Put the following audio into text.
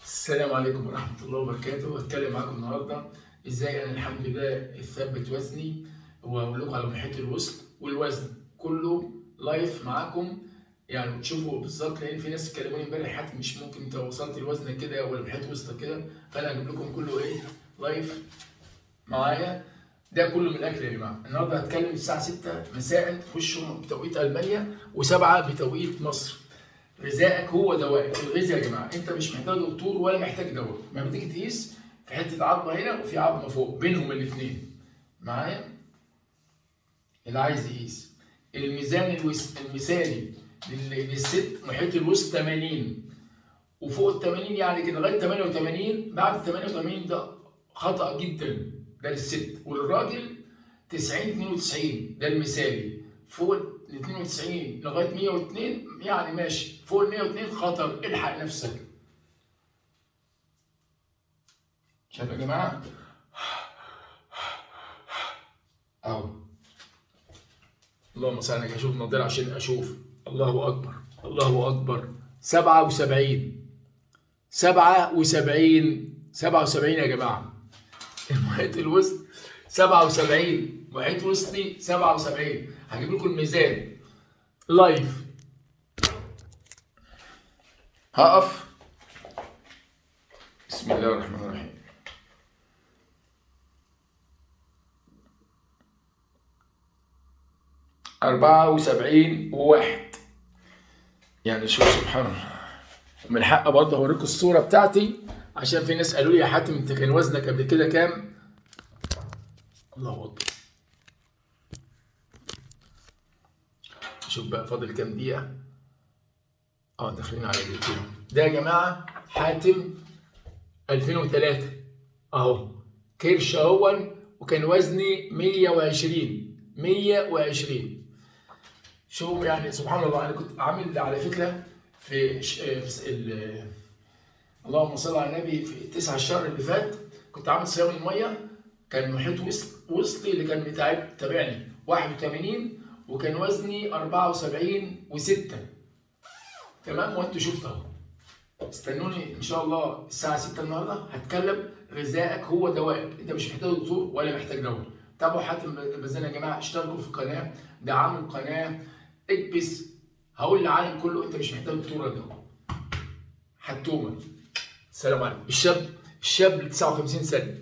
السلام عليكم ورحمة الله وبركاته. هتكلم معاكم النهاردة ازاي انا الحمد لله اثبت وزني، وهقول لكم على محيط الوسط والوزن كله لايف معاكم، يعني تشوفوا بالظبط، لان في ناس كلموني امبارح حتى مش ممكن انت وصلت الوزن كده ولا محيط وسط كده، فانا هجيب لكم كله ايه لايف معايا. ده كله من الاكل يا جماعه. النهارده هتكلم الساعه 6 مساء، تخشوا بتوقيت المانيا و7 بتوقيت مصر. غذائك هو دوائك. الغذاء يا جماعه انت مش محتاج دكتور ولا محتاج دواء. ما بتيجي تقيس في حته عظمه هنا وفي عظمه فوق بينهم الاثنين معايا. اللي عايز يقيس الميزان المثالي للست محيط الوسط 80 وفوق ال 80، يعني كده لغايه 88. بعد ال 88 ده خطأ جدا، ده للست. والراجل 90 92 ده المثالي. فوق ال 92 لغايه 102 يعني ماشي، فوق ال 102 خطر، الحق نفسك. شايف يا جماعه اهو. اللهم صل على النبي. اشوف النضاره عشان اشوف. الله اكبر الله اكبر. 77 77 77 يا جماعه. محيط الوسط 77، محيط وسطي 77. هجيب لكم الميزان لايف. هقف. بسم الله الرحمن الرحيم. أربعة وسبعين وواحد. يعني شوف سبحان الله. من حق برضه اوريكم الصورة بتاعتي، عشان في ناس قالوا لي يا حاتم انت كان وزنك قبل كده كام؟ الله اكبر. شوف بقى فاضل كام دقيقة. داخلين على دقيقتين. ده يا جماعة حاتم 2003 اهو، كرش اهون، وكان وزني 120. شوف يعني سبحان الله. انا كنت عامل على فكره اللهم صل على النبي، في 9 الشهر اللي فات كنت عامل صيام الميه. كان محيط وسطي اللي كان تابعني 81، وكان وزني 74 و6. تمام. وانتوا شفتوا اهو. استنوني ان شاء الله الساعه 6 النهارده هتكلم غذائك هو دوائك. انت مش محتاج دكتور ولا محتاج دواء. تابعوا حاتم البزان يا جماعه، اشتركوا في القناه، دعموا القناه، اكبس. هقول للعالم كله انت مش محتاج دكتور ولا دواء. حتومه. السلام عليكم. الشاب اللي 59 سنه